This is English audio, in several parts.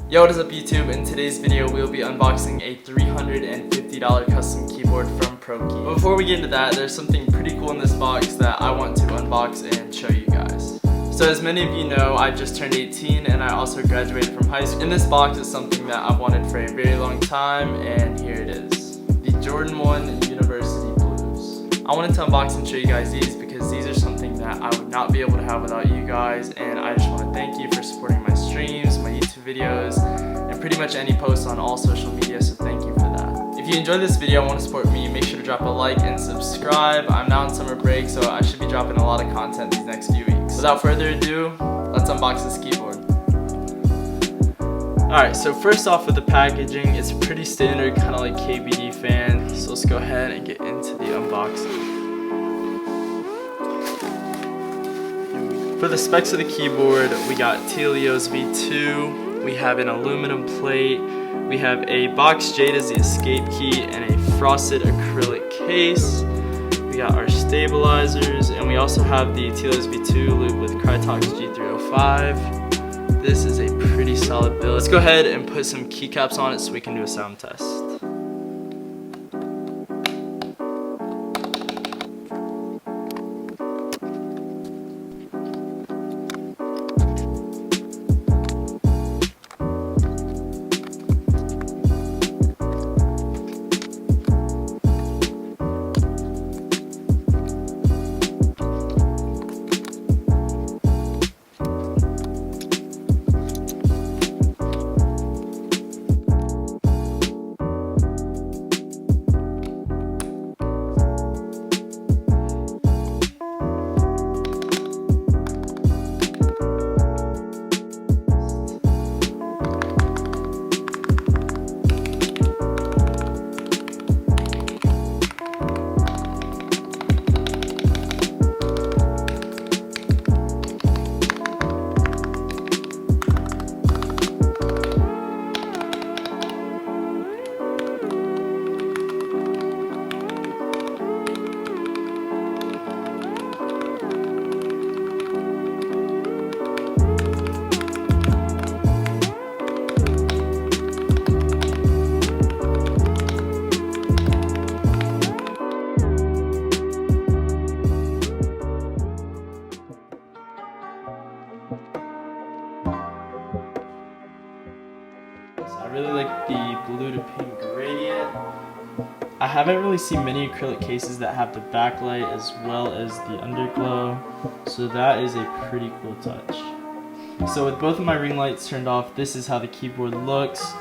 Yo, what is up YouTube? In today's video we'll be unboxing a $350 custom keyboard from ProKey. But before we get into that, there's something pretty cool in this box that I want to unbox and show you guys. So as many of you know, I just turned 18 and I also graduated from high school. In this box is something that I've wanted for a very long time, and here it is. The Jordan 1 University Blues. I wanted to unbox and show you guys these because these are something that I would not be able to have without you guys, and I just want to thank you for supporting my streams, my YouTube videos, and pretty much any posts on all social media, so thank you for that. If you enjoyed this video and want to support me, make sure to drop a like and subscribe. I'm now on summer break, so I should be dropping a lot of content these next few weeks. Without further ado, let's unbox this keyboard. Alright, so first off with the packaging, it's pretty standard, kind of like KBD fan. So let's go ahead and get into the unboxing. For the specs of the keyboard, we got Tealios V2, we have an aluminum plate, we have a box jade as the escape key, and a frosted acrylic case. We got our stabilizers, and we also have the Tealios V2 lubed with Krytox G305. This is a pretty solid build. Let's go ahead and put some keycaps on it so we can do a sound test. I really like the blue to pink gradient. I haven't really seen many acrylic cases that have the backlight as well as the underglow, so that is a pretty cool touch. So with both of my ring lights turned off, this is how the keyboard looks.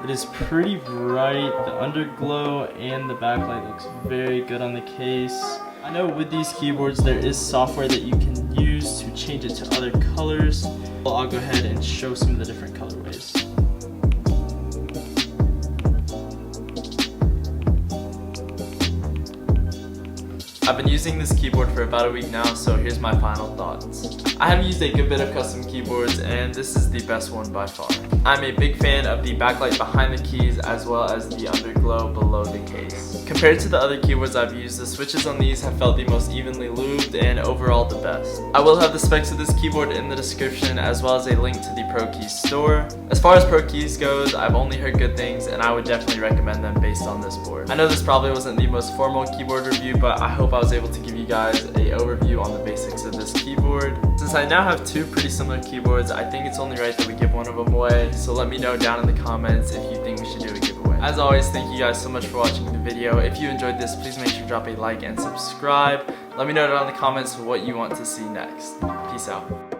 It is pretty bright. The underglow and the backlight looks very good on the case. I know with these keyboards there is software that you can use to change it to other colors. I'll go ahead and show some of the different colorways. I've been using this keyboard for about a week now, so here's my final thoughts. I have used a good bit of custom keyboards, and this is the best one by far. I'm a big fan of the backlight behind the keys as well as the underglow below the case. Compared to the other keyboards I've used, the switches on these have felt the most evenly lubed and overall the best. I will have the specs of this keyboard in the description as well as a link to the ProKey store. As far as ProKeys goes, I've only heard good things, and I would definitely recommend them based on this board. I know this probably wasn't the most formal keyboard review, but I hope I was able to give you guys an overview on the basics of this keyboard. Since I now have two pretty similar keyboards, I think it's only right that we give one of them away, so let me know down in the comments if you think we should do a giveaway. As always, thank you guys so much for watching the video. If you enjoyed this, please make sure to drop a like and subscribe. Let me know down in the comments what you want to see next. Peace out.